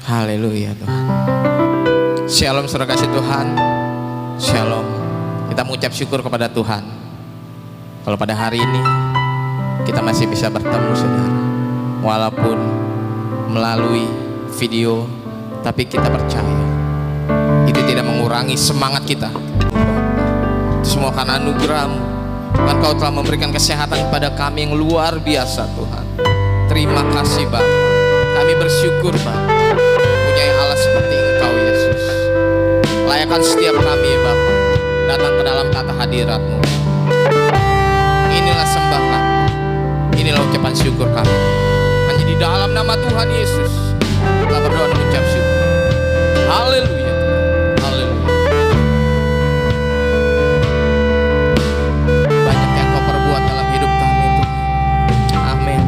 Haleluya Tuhan. Shalom saudara kasih Tuhan. Shalom. Kita mengucap syukur kepada Tuhan. Kalau pada hari ini kita masih bisa bertemu saudara, walaupun melalui video, tapi kita percaya itu tidak mengurangi semangat kita. Semua karena anugerah-Mu. Tuhan, Kau telah memberikan kesehatan kepada kami yang luar biasa Tuhan. Terima kasih Bapa. Kami bersyukur Bapa, punya Allah seperti Engkau Yesus. Layakkan setiap kami Bapa datang ke dalam tata hadirat-Mu. Inilah sembah kami, inilah ucapan syukur kami. Hanya di dalam nama Tuhan Yesus telah berdoa dan mengucap syukur. Haleluya. Haleluya. Banyak yang Kau perbuat dalam hidup kami Tuhan. Amin.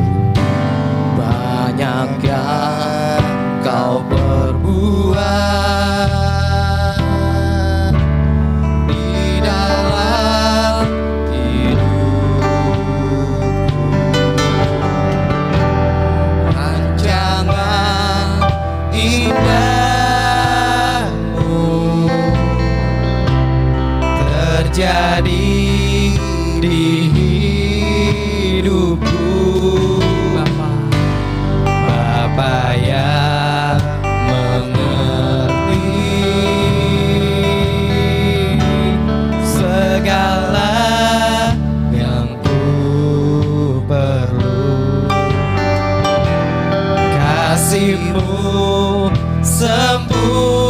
Banyak yang Kau perbuat di dalam hidupku. Rancangan indahmu terjadi di hidupku. Bapa yang mengerti segala yang ku perlu. Kasih-Mu sempurna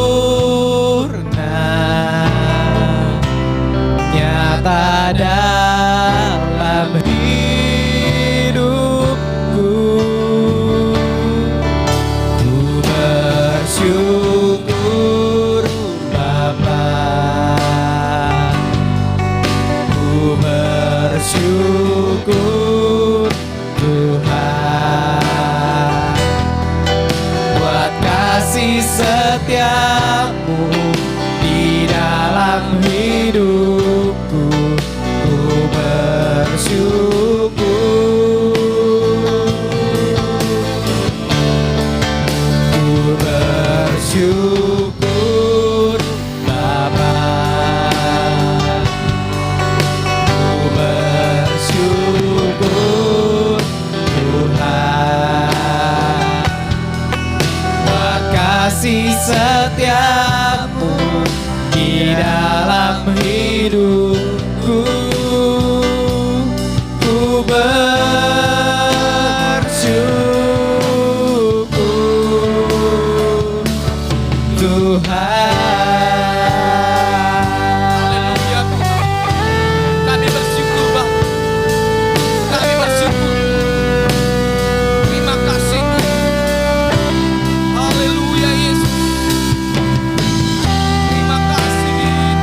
nyata dalam hidupku. Ku bersyukur Bapa, ku bersyukur Tuhan, buat kasih setiamu di dalam hidupku. Ku bersyukur, ku bersyukur Bapa, ku bersyukur Tuhan, buat kasih setiamu di dalam hidupku. Ku bersyukur Tuhan. Haleluya Tuhan. Kami bersyukur Bapa. Kami bersyukur. Terima kasih Tuhan. Haleluya Yesus. Terima kasih Tuhan.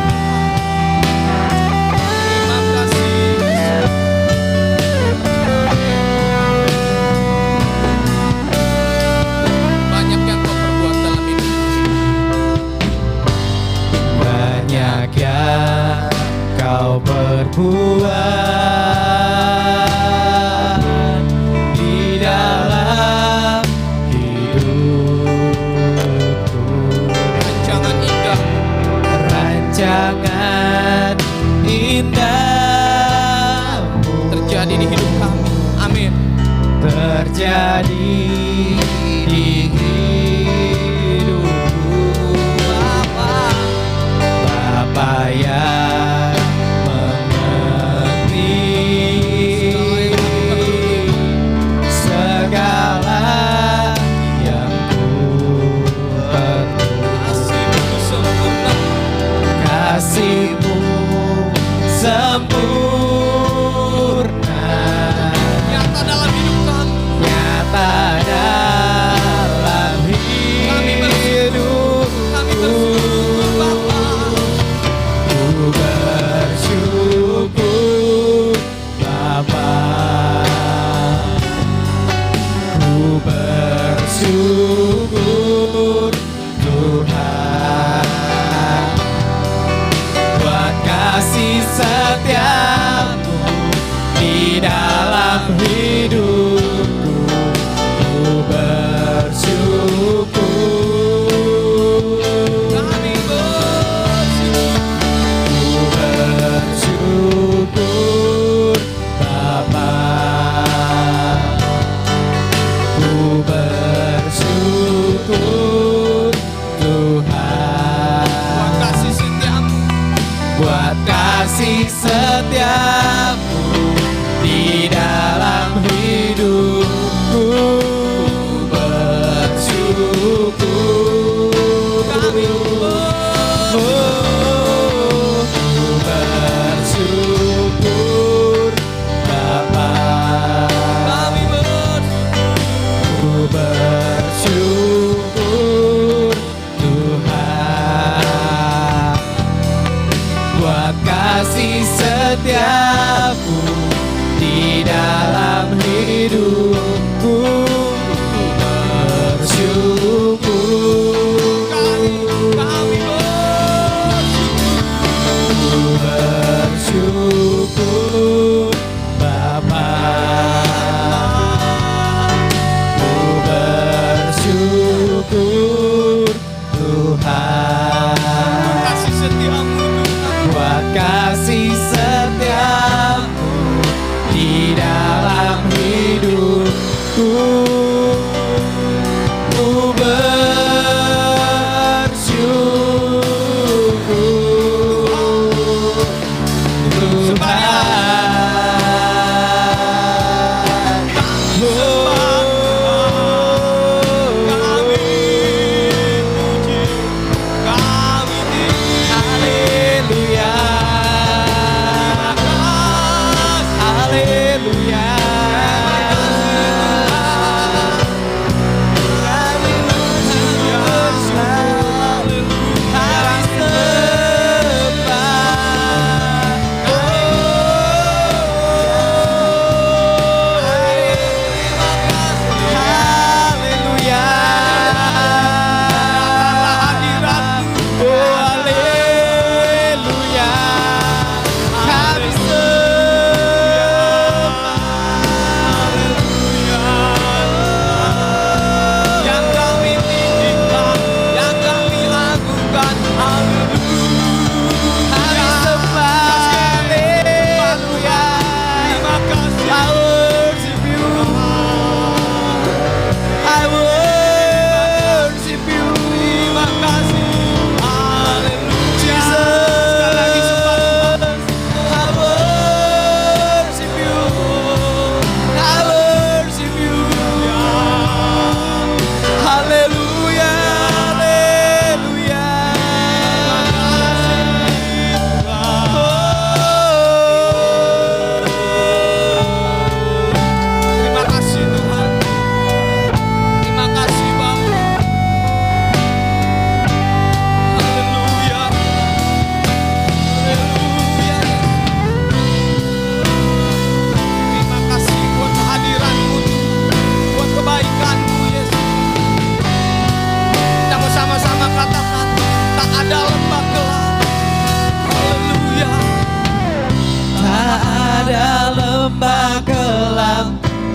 Terima kasih. Banyak yang Kau perbuat dalam hidup. Banyak yang Kau perbuat di dalam hidupku. Rancangan indah, rancangan indahmu terjadi di hidup kami. Amin. Terjadi di hidupku. Bapa yang mengerti segala yang ku perlu. Kasih-Mu sempurna nyata dalam hidup kami. Nyata dalam hidupku. Kami bersyukur Bapa. Ku bersyukur Bapa, ku bersyukur Tuhan, buat kasih setiamu di dalam hidupku. Ku bersyukur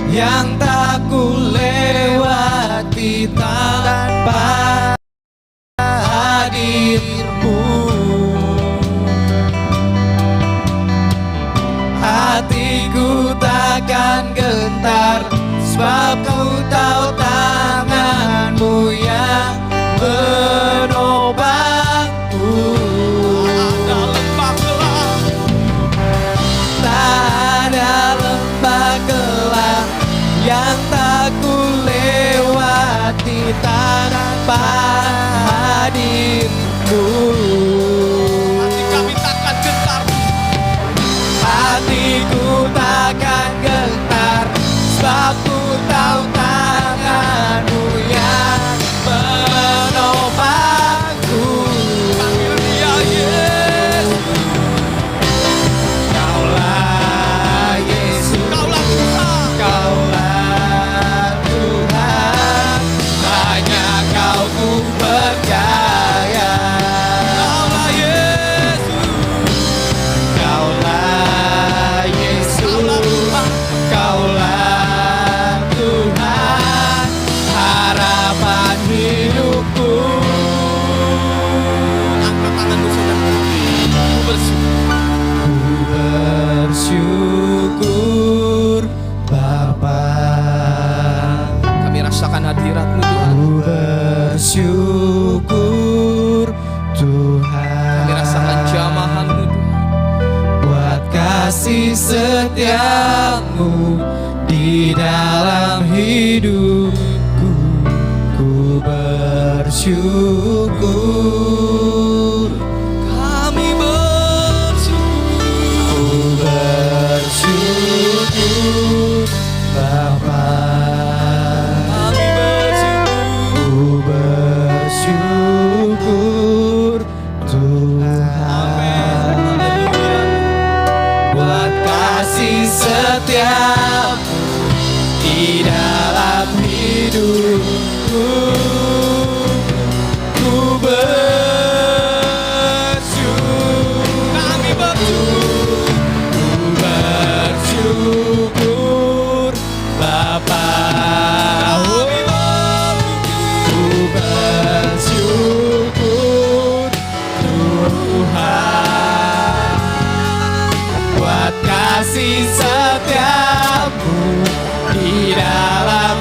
yang tak ku lewati tanpa hadirmu. Hatiku takkan gentar, sebab ku tahu tanganmu yang menopangku. Tak ada lembah gelap yang tak ku lewati tanpa hadirmu. Hati kami takkan gentar, hatiku takkan gentar, sebab ku tahu tanganmu yang menopangku. panggil dia Yesus. Kaulah Yesus, Kaulah Tuhan, Kaulah Tuhan, hanya Kau ku percaya. Kaulah Yesus, Kaulah Yesus, Kaulah Tuhan, harapan hidupku. angkat tanganmu saudara. Ku Bersyukur Bapa, Kami rasakan hadirat-Mu Tuhan. ku bersyukur Tuhan, Kami rasakan jamahan-Mu Tuhan. buat kasih setiamu di dalam hidupku. Ku bersyukur, Kami bersyukur, ku bersyukur Bapa, kami bersyukur. ku bersyukur Tuhan, buat kasih setiamu di dalam hidupku. Ku bersyukur, Kami bersyukur, ku bersyukur Bapa, kami bersyukur. ku bersyukur Tuhan, buat kasih setiamu di dalam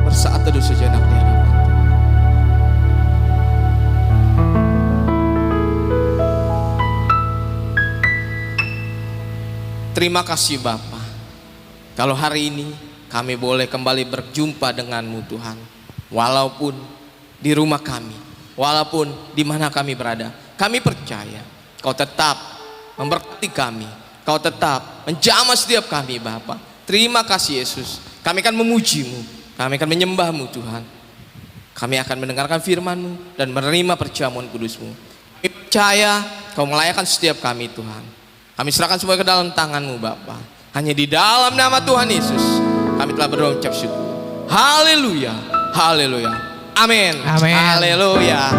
Bersaat teduh sejenak di hadapan Tuhan. Terima kasih Bapa. Kalau hari ini kami boleh kembali berjumpa denganmu Tuhan. Walaupun di rumah kami, walaupun di mana kami berada, kami percaya Kau tetap memberkati kami. Kau tetap menjamah setiap kami Bapa. Terima kasih Yesus. Kami akan memuji-Mu, kami akan menyembah-Mu Tuhan. Kami akan mendengarkan firman-Mu dan menerima perjamuan kudus-Mu. Kami percaya Kau melayakkan setiap kami Tuhan. Kami serahkan semua ke dalam tangan-Mu Bapa. Hanya di dalam nama Tuhan Yesus kami telah berdoa mengucap syukur. Haleluya, haleluya, amin, Amin. haleluya.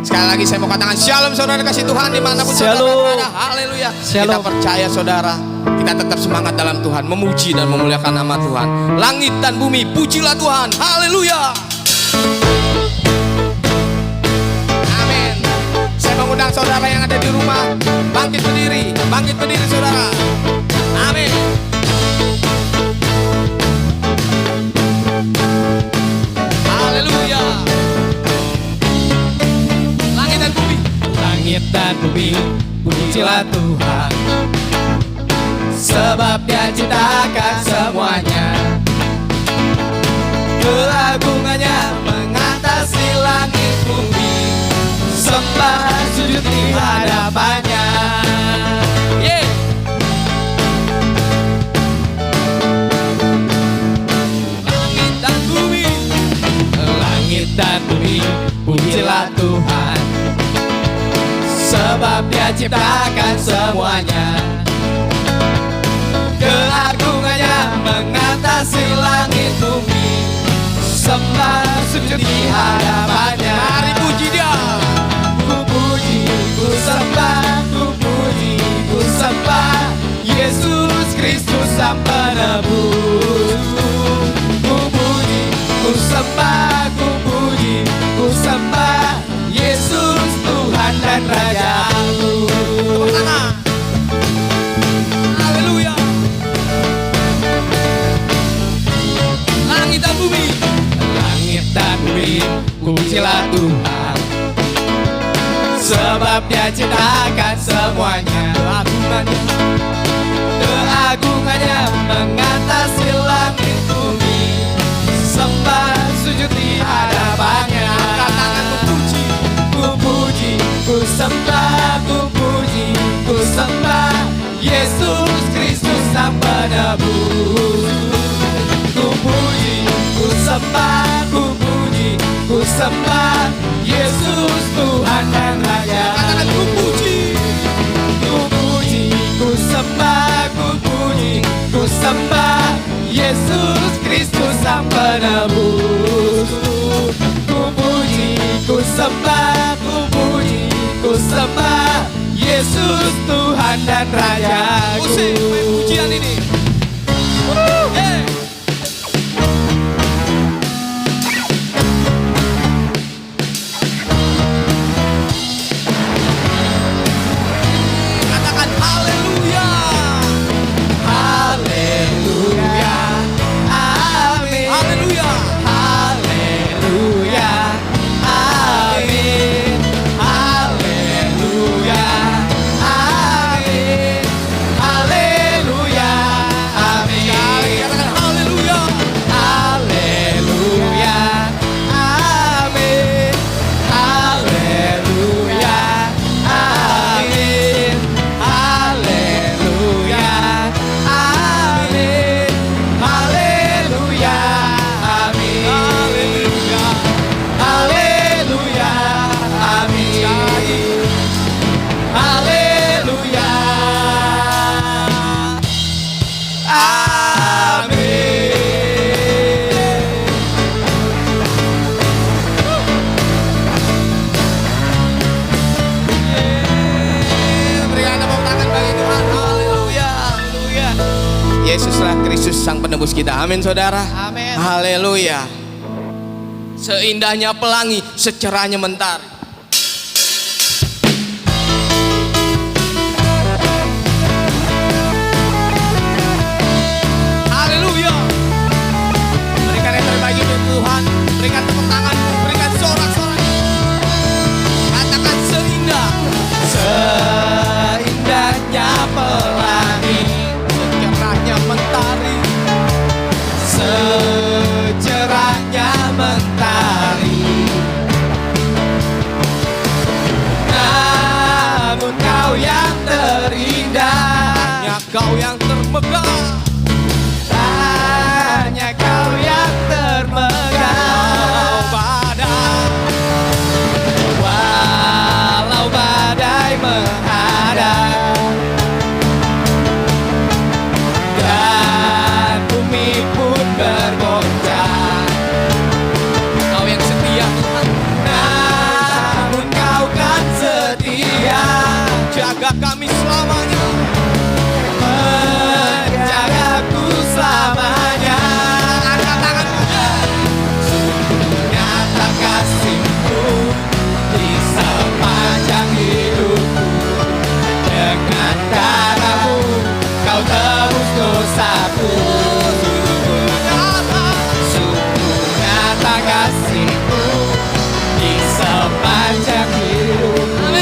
Sekali lagi saya mau katakan shalom saudara kasih Tuhan dimanapun saudara Shalom. berada. Haleluya. Shalom. Kita percaya saudara, kita tetap semangat dalam Tuhan, memuji dan memuliakan nama Tuhan. Langit dan bumi pujilah Tuhan. Haleluya. Amin. Saya mengundang saudara yang ada di rumah bangkit berdiri saudara. Amin. Haleluya. Langit dan bumi. Langit dan bumi, pujilah Tuhan, sebab Dia ciptakan semuanya. Keagungannya mengatasi langit bumi, sembah sujud di hadapannya. Yeah. Langit dan bumi. Langit dan bumi, pujilah Tuhan, sebab Dia ciptakan semuanya. Keagungannya mengatasi langit bumi, sembah sujud di hadapannya. Mari puji Dia. Ku puji, ku sembah, ku puji, ku sembah Yesus Kristus Sang Penebus. Ku puji, ku sembah, ku puji, ku sembah Yesus Tuhan dan Rajaku. Tepuk tangan. Haleluya. Langit dan bumi. Langit dan bumi, pujilah Tuhan, sebab Dia ciptakan semuanya. Keagungannya mengatasi langit bumi, sembah sujud di hadapannya. Angkat tangan memuji. Ku puji, ku sembah, ku puji, ku sembah Yesus Kristus Sang Penebus. Ku puji, ku sembah, ku puji, ku sembah Yesus Tuhan dan Raja. Katakan ku puji. Ku puji, ku sembah, ku puji, ku sembah Yesus Kristus Sang Penebus. Ku puji, ku sembah, ku puji, ku sembah Yesus Tuhan dan Rajaku. Musik main pujian ini. Hey. Katakan haleluya. Haleluya, amin. Haleluya. Haleluya, amin. Haleluya, amin. Haleluya, penebus kita. Amin saudara. Amin. Haleluya. Seindahnya pelangi, secerahnya mentari. Haleluya. Berikan yang terbaik untuk Tuhan. Berikan tepuk tangan, berikan sorak-sorak. Katakan seindah. Seindahnya pelangi, Secerahnya mentari. secerahnya mentari. Namun kau yang terindah, Hanya kau yang termegah. hanya kau yang termegah. Walau badai menghadang dan bumi pun bergoncang, Kau yang setia Tuhan. namun kau kan setia, Jaga kami selamanya. menjagaku selamanya. Angkat tanganmu. Nyata kasihmu di sepanjang hidupku, dengan darahmu kau tebus dosaku. Sungguh nyata kasihmu di sepanjang hidupku,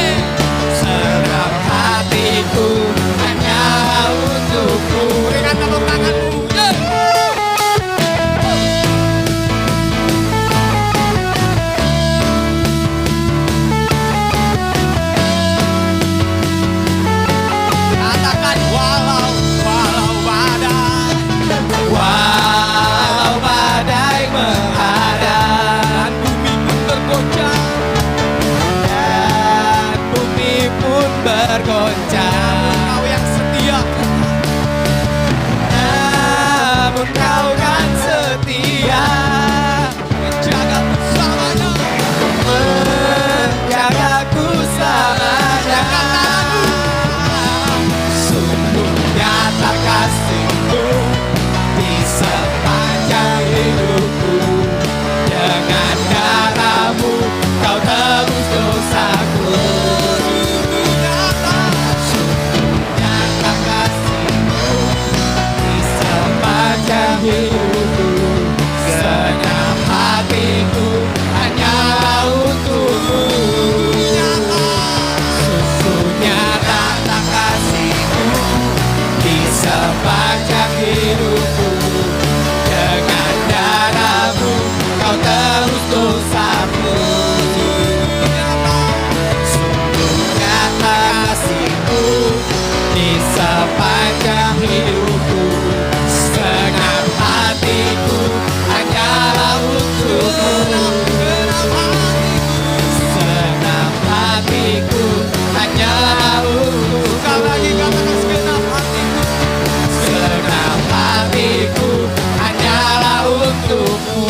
senang hatiku hanya untukmu. Berikan tepuk tanganmu. Katakan walau badai. Walau badai menghadang Bumi pun bergoncang. dan bumi pun bergoncang, Kau yang setia. namun kau kan setia, Menjagaku selamanya. menjagaku selamanya. Sungguh nyata kasihmu di sepanjang hidupku, dengan darahmu kau tebus dosaku. Nyata kasihmu di sepanjang hidupku, segenap hatiku hanyalah untukmu. Sesungguhnya nyata kasihmu di sepanjang hidupku, dengan darahmu kau tebus dosaku. Sungguh nyata kasihmu di sepanjang hidupku, segenap hatiku hanyalah untukmu. Segenap hatiku hanyalah untukmu. Sekali lagi katakan segenap hatiku. Segenap hatiku hanyalah untukmu.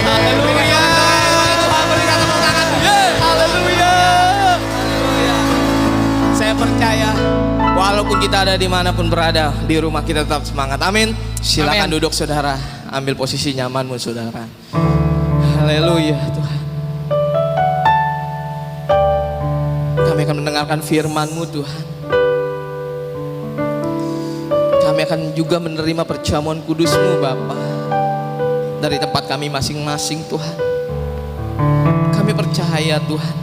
Haleluya. Tuhan berikan tepuk tangan. Haleluya. Saya percaya walaupun kita ada dimanapun berada, di rumah kita tetap semangat. Amin. Silakan Amin. duduk saudara. Ambil posisi nyamanmu saudara. Haleluya Tuhan. Kami akan mendengarkan firman-Mu Tuhan. Kami akan juga menerima perjamuan kudus-Mu Bapa, dari tempat kami masing-masing Tuhan. Kami percaya Tuhan,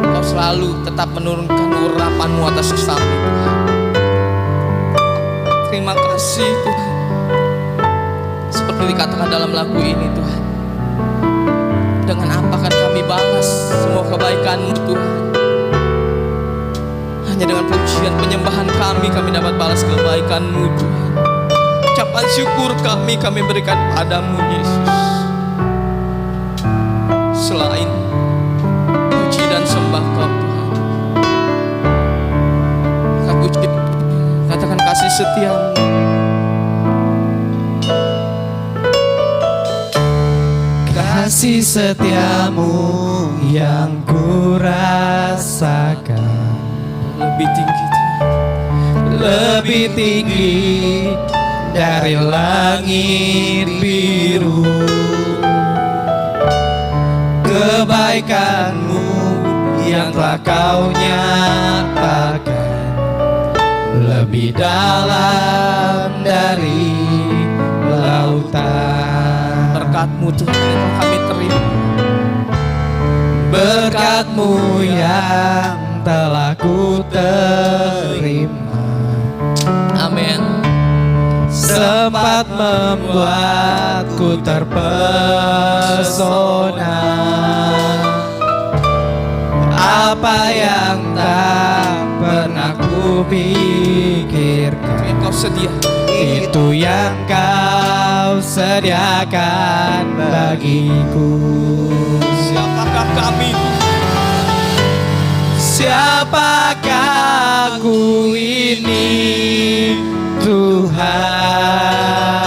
Kau selalu tetap menurunkan urapan-Mu atas kami Tuhan. Terima kasih Tuhan. Seperti dikatakan dalam lagu ini Tuhan, dengan apa akan kami balas semua kebaikan-Mu Tuhan? Hanya dengan pujian penyembahan kami dapat balas kebaikan-Mu Tuhan. Ucapan syukur kami berikan padamu Yesus. Selain puji dan sembah Kau Tuhan, Kau puji, katakan kasih setia-Mu. Kasih setiamu yang ku rasakan Lebih tinggi Tuhan. lebih tinggi dari langit biru. Kebaikan-Mu yang telah Kau nyatakan lebih dalam dari lautan. Berkat-Mu Tuhan yang telah kami terima. Berkat-Mu yang telah ku terima. Amin. Sempat membuatku terpesona. Apa yang tak pernah ku pikirkan, Yang Kau sediakan. itu yang Kau sediakan bagiku. Siapakah kami? Siapakah aku ini,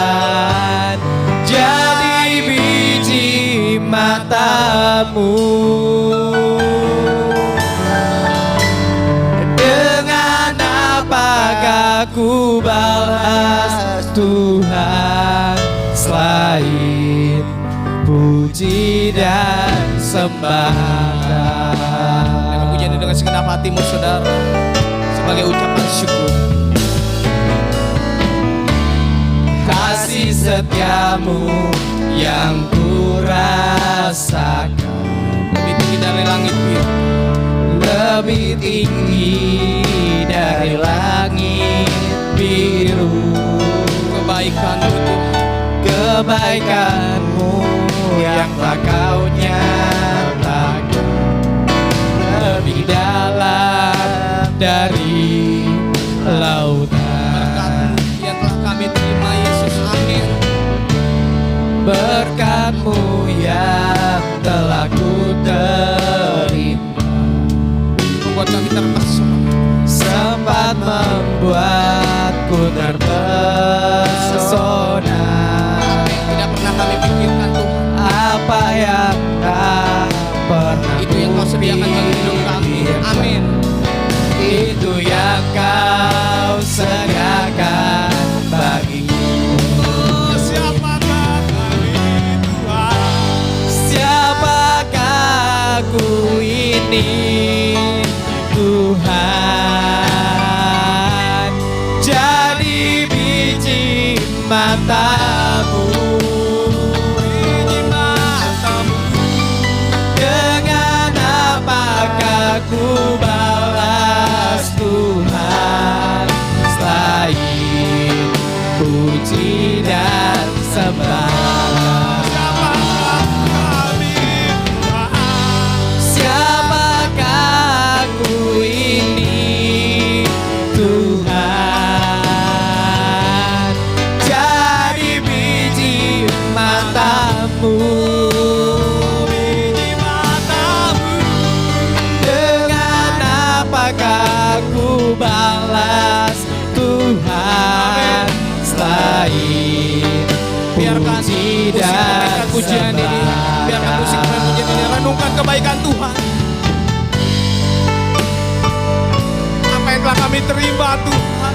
Tuhan? Jadi biji mata-Mu. Dengan apakah ku balas Tuhan, selain puji dan sembah. Memujinya dengan segenap hatimu saudara, sebagai ucapan syukur. Kasih setiamu yang ku rasakan Lebih tinggi dari langit biru. lebih tinggi dari langit biru. Kebaikan-Mu Tuhan, Kebaikan-Mu yang telah Kau nyatakan lebih dalam dari lautan. Berkat-Mu yang telah kami terima Yesus. Amin. Berkat-Mu yang telah ku terima. Membuat kami terpesona. Sempat membuatku terpesona. Tidak pernah kami pikirkan Tuhan. Apa yang tak pernah Itu yang Kau sediakan bagi hidup kami. Amin. Itu yang Kau sediakan bagiku. Siapakah kami Tuhan? Siapakah aku ini, Tuhan? Jadi biji mata-Mu. Biji mata-Mu. Dengan apakah ku balas Tuhan, selain puji dan sembah. Siapakah kami Tuhan? Siapakah aku ini, Tuhan? Jadi biji mata-Mu. Biji mata-Mu. Dengan apakah ku balas Tuhan, selain Biarkan puji musik dan menaikkan pujian ini. Biarkan musik menaikkan pujian ini. Renungkan kebaikan Tuhan. Apa yang telah kami terima Tuhan,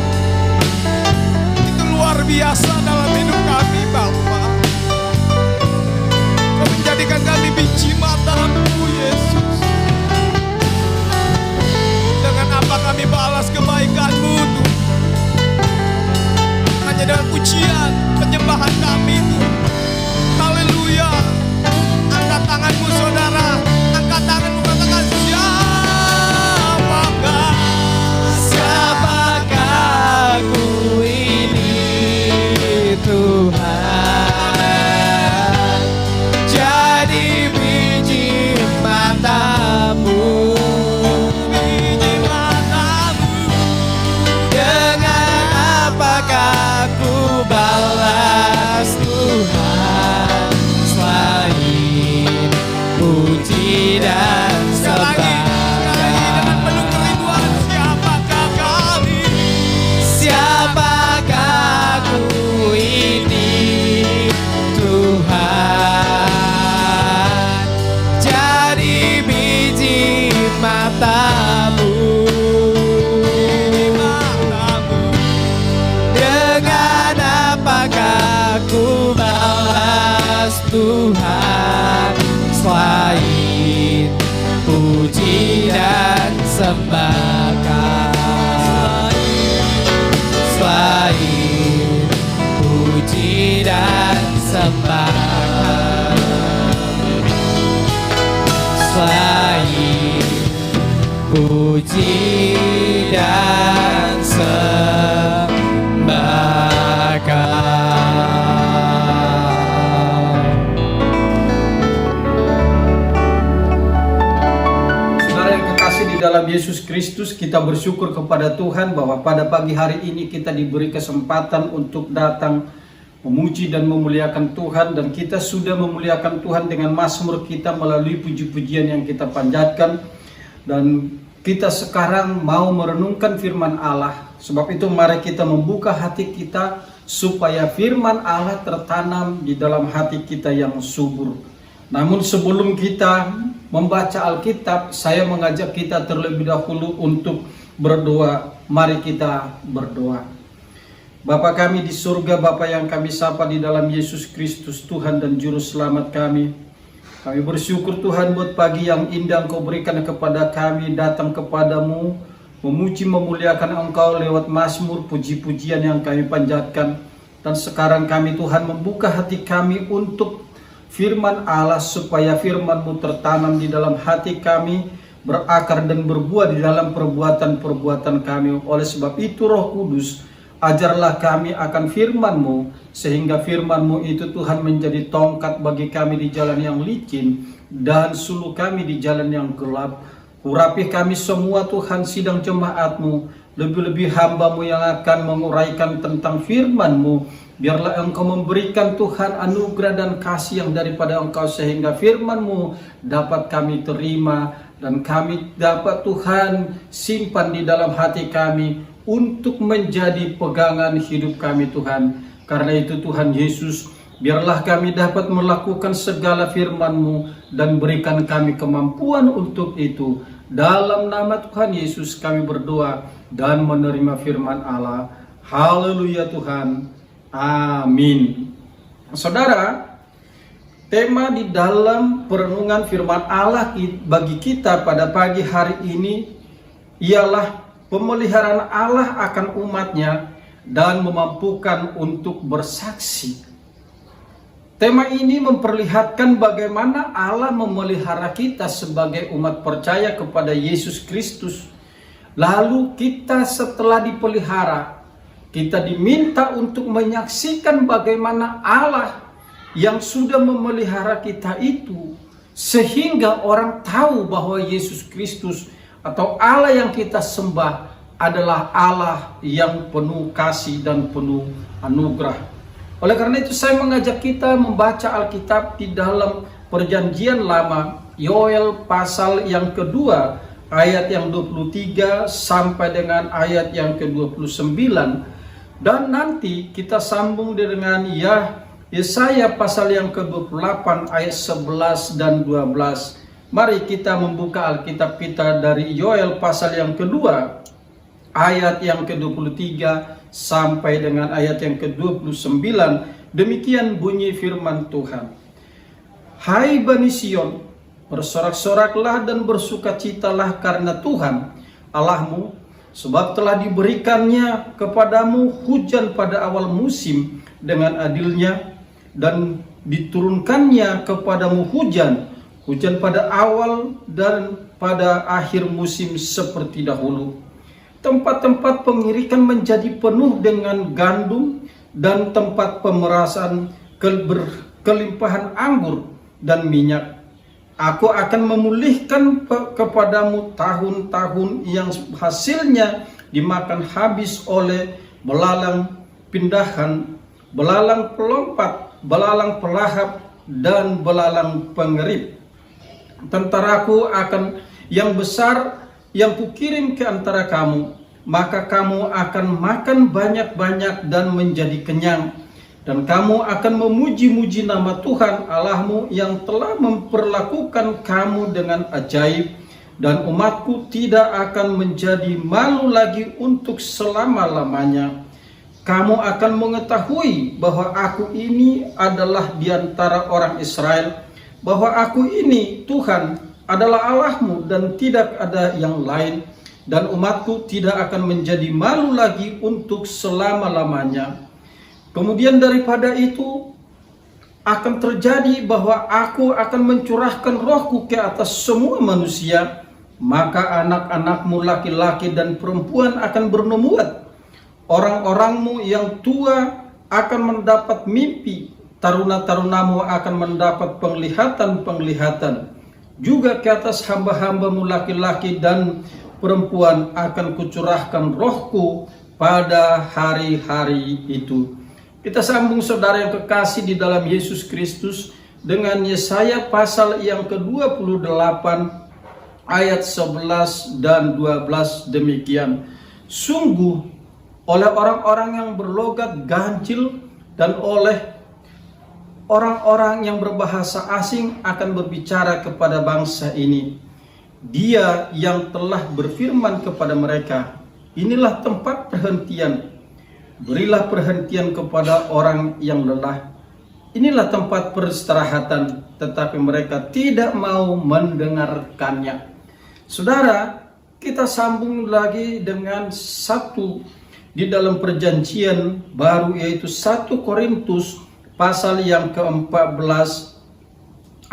itu luar biasa dalam hidup kami Bapa. Kau menjadikan kami biji mata-Mu Yesus. Dengan apa kami balas kebaikan-Mu Tuhan? Hanya dengan pujian, penyembahan kami Tuhan. Haleluya. Angkat tanganmu saudara. Angkat tanganmu, katakan siapakah? Siapakah aku ini, Tuhan? Jadi biji mata-Mu. Biji mata-Mu. Dengan apakah ku balas Tuhan, Tuhan, selain puji dan sembah Kau. Selain puji dan sembah Kau. Selain puji dan sembah Kau. Saudara yang kekasih di dalam Yesus Kristus, kita bersyukur kepada Tuhan bahwa pada pagi hari ini kita diberi kesempatan untuk datang memuji dan memuliakan Tuhan, dan kita sudah memuliakan Tuhan dengan mazmur kita melalui puji-pujian yang kita panjatkan. Dan kita sekarang mau merenungkan firman Allah. Sebab itu mari kita membuka hati kita supaya firman Allah tertanam di dalam hati kita yang subur. Namun sebelum kita membaca Alkitab, saya mengajak kita terlebih dahulu untuk berdoa. Mari kita berdoa. Bapa kami di surga, Bapa yang kami sapa di dalam Yesus Kristus, Tuhan dan Juru Selamat kami. Kami bersyukur Tuhan buat pagi yang indah Engkau berikan kepada kami, datang kepadamu, memuji memuliakan Engkau lewat mazmur puji-pujian yang kami panjatkan. Dan sekarang kami Tuhan membuka hati kami untuk firman Allah, supaya firman-Mu tertanam di dalam hati kami, berakar dan berbuah di dalam perbuatan-perbuatan kami. Oleh sebab itu Roh Kudus, ajarlah kami akan firman-Mu, sehingga firman-Mu itu Tuhan menjadi tongkat bagi kami di jalan yang licin, dan suluh kami di jalan yang gelap. Urapi kami semua Tuhan, sidang jemaat-Mu, lebih-lebih hamba-Mu yang akan menguraikan tentang firman-Mu. Biarlah Engkau memberikan Tuhan anugerah dan kasih yang daripada Engkau, sehingga firman-Mu dapat kami terima, dan kami dapat Tuhan simpan di dalam hati kami untuk menjadi pegangan hidup kami Tuhan. Karena itu Tuhan Yesus, biarlah kami dapat melakukan segala firman-Mu dan berikan kami kemampuan untuk itu. Dalam nama Tuhan Yesus kami berdoa dan menerima firman Allah. Haleluya Tuhan. Amin. Saudara, tema di dalam perenungan firman Allah bagi kita pada pagi hari ini ialah pemeliharaan Allah akan umatnya dan memampukan untuk bersaksi. Tema ini memperlihatkan bagaimana Allah memelihara kita sebagai umat percaya kepada Yesus Kristus. Lalu kita setelah dipelihara, kita diminta untuk menyaksikan bagaimana Allah yang sudah memelihara kita itu, sehingga orang tahu bahwa Yesus Kristus atau Allah yang kita sembah adalah Allah yang penuh kasih dan penuh anugerah. Oleh karena itu saya mengajak kita membaca Alkitab di dalam Perjanjian Lama, Yoel pasal yang kedua, ayat yang 23 sampai dengan ayat yang ke-29. Dan nanti kita sambung dengan Yesaya pasal yang ke-28 ayat 11 dan 12. Mari kita membuka Alkitab kita dari Yoel pasal yang kedua, ayat yang ke-23 sampai dengan ayat yang ke-29. Demikian bunyi firman Tuhan. Hai Bani Sion, bersorak-soraklah dan bersukacitalah karena Tuhan Allahmu, sebab telah diberikannya kepadamu hujan pada awal musim dengan adilnya, dan diturunkannya kepadamu hujan pada awal dan pada akhir musim seperti dahulu. Tempat-tempat pengirikan menjadi penuh dengan gandum, dan tempat pemerasan kelimpahan anggur dan minyak. Aku akan memulihkan kepadamu tahun-tahun yang hasilnya dimakan habis oleh belalang pindahan, belalang pelompat, belalang pelahap, dan belalang pengerip. Tentaraku akan yang besar yang kukirim ke antara kamu, maka kamu akan makan banyak-banyak dan menjadi kenyang. Dan kamu akan memuji-muji nama Tuhan Allahmu yang telah memperlakukan kamu dengan ajaib. Dan umatku tidak akan menjadi malu lagi untuk selama-lamanya. kamu akan mengetahui bahwa aku ini adalah di antara orang Israel, bahwa aku ini Tuhan adalah Allahmu dan tidak ada yang lain, dan umatku tidak akan menjadi malu lagi untuk selama-lamanya. Kemudian daripada itu akan terjadi bahwa aku akan mencurahkan rohku ke atas semua manusia, maka anak-anakmu laki-laki dan perempuan akan bernubuat. Orang-orangmu yang tua akan mendapat mimpi, taruna-tarunamu akan mendapat penglihatan-penglihatan. Juga ke atas hamba-hambamu laki-laki dan perempuan akan kucurahkan rohku pada hari-hari itu. Kita sambung saudara yang kekasih di dalam Yesus Kristus dengan Yesaya pasal yang ke-28 ayat 11 dan 12 demikian. Sungguh oleh orang-orang yang berlogat ganjil dan oleh orang-orang yang berbahasa asing akan berbicara kepada bangsa ini. Dia yang telah berfirman kepada mereka, inilah tempat perhentian. Berilah perhentian kepada orang yang lelah. Inilah tempat peristirahatan, tetapi mereka tidak mau mendengarkannya. Saudara, kita sambung lagi dengan satu di dalam perjanjian baru, yaitu 1 Korintus pasal yang ke-14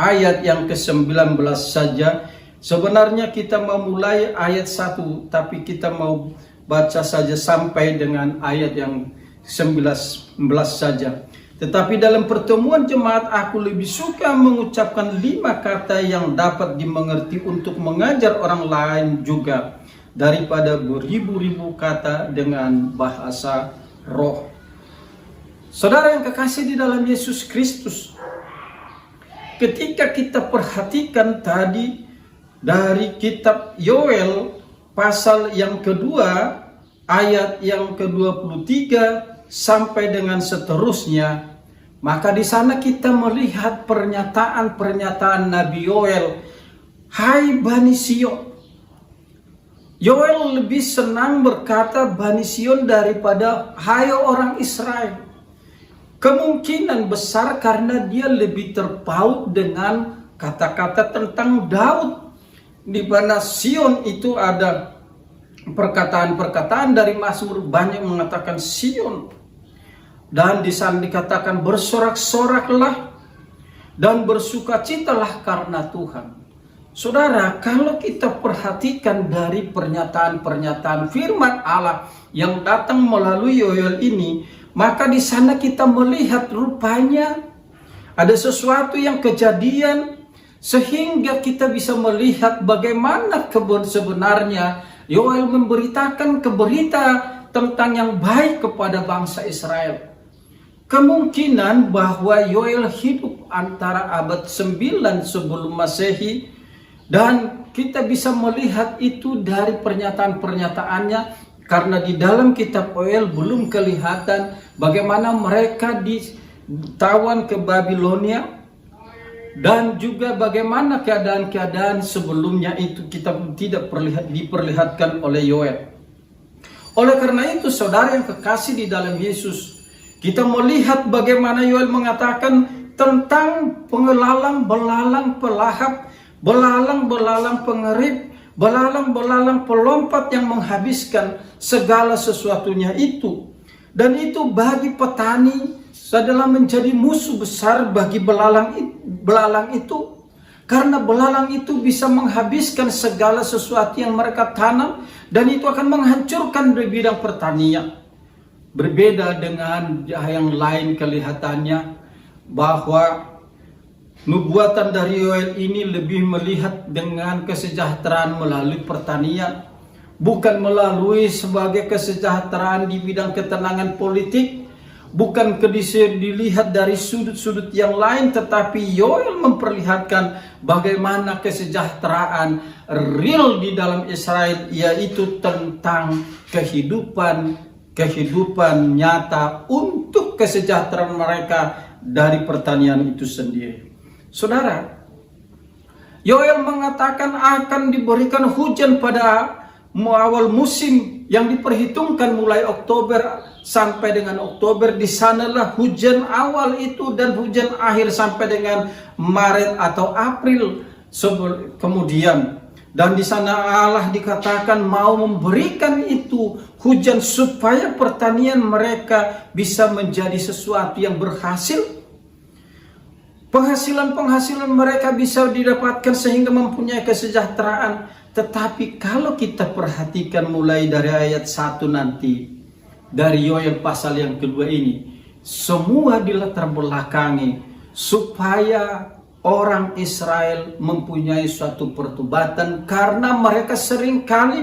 ayat yang ke-19 saja. Sebenarnya kita memulai ayat 1, tapi kita mau baca saja sampai dengan ayat yang 19 saja. Tetapi dalam pertemuan jemaat aku lebih suka mengucapkan 5 kata yang dapat dimengerti untuk mengajar orang lain juga, daripada beribu-ribu kata dengan bahasa roh. Saudara yang kekasih di dalam Yesus Kristus, ketika kita perhatikan tadi dari kitab Yoel pasal yang kedua ayat yang ke-23 sampai dengan seterusnya, maka di sana kita melihat pernyataan-pernyataan Nabi Yoel. Hai Bani Sion. Yoel lebih senang berkata Bani Sion daripada hai orang Israel. Kemungkinan besar karena dia lebih terpaut dengan kata-kata tentang Daud, di mana Sion itu ada perkataan-perkataan dari Mazmur banyak mengatakan Sion, dan di sana dikatakan bersorak-soraklah dan bersukacitalah karena Tuhan. Saudara, kalau kita perhatikan dari pernyataan-pernyataan firman Allah yang datang melalui Yoel ini, maka di sana kita melihat rupanya ada sesuatu yang kejadian sehingga kita bisa melihat bagaimana sebenarnya Yoel memberitakan berita tentang yang baik kepada bangsa Israel. Kemungkinan bahwa Yoel hidup antara abad 9 sebelum Masehi, dan kita bisa melihat itu dari pernyataan-pernyataannya, karena di dalam kitab Yoel belum kelihatan bagaimana mereka ditawan ke Babilonia, dan juga bagaimana keadaan-keadaan sebelumnya itu kita tidak diperlihatkan oleh Yoel. Oleh karena itu, saudara yang kekasih di dalam Yesus, kita melihat bagaimana Yoel mengatakan tentang belalang pelahap, belalang pengerip, belalang pelompat yang menghabiskan segala sesuatunya itu. Dan itu bagi petani adalah menjadi musuh besar bagi belalang itu. Karena belalang itu bisa menghabiskan segala sesuatu yang mereka tanam, dan itu akan menghancurkan di bidang pertanian. Berbeda dengan yang lain kelihatannya bahwa nubuatan dari Yoel ini lebih melihat dengan kesejahteraan melalui pertanian, bukan melalui sebagai kesejahteraan di bidang ketenangan politik, bukan dilihat dari sudut-sudut yang lain, tetapi Yoel memperlihatkan bagaimana kesejahteraan real di dalam Israel, yaitu tentang kehidupan nyata untuk kesejahteraan mereka dari pertanian itu sendiri. Saudara, Yoel mengatakan akan diberikan hujan pada awal musim yang diperhitungkan mulai Oktober sampai dengan Oktober, di sanalah hujan awal itu dan hujan akhir sampai dengan Maret atau April kemudian. Dan di sana Allah dikatakan mau memberikan itu hujan supaya pertanian mereka bisa menjadi sesuatu yang berhasil. Penghasilan mereka bisa didapatkan sehingga mempunyai kesejahteraan. Tetapi kalau kita perhatikan mulai dari ayat 1 nanti, dari Yoel pasal yang kedua ini, semua dilatar belakangi supaya orang Israel mempunyai suatu pertobatan karena mereka seringkali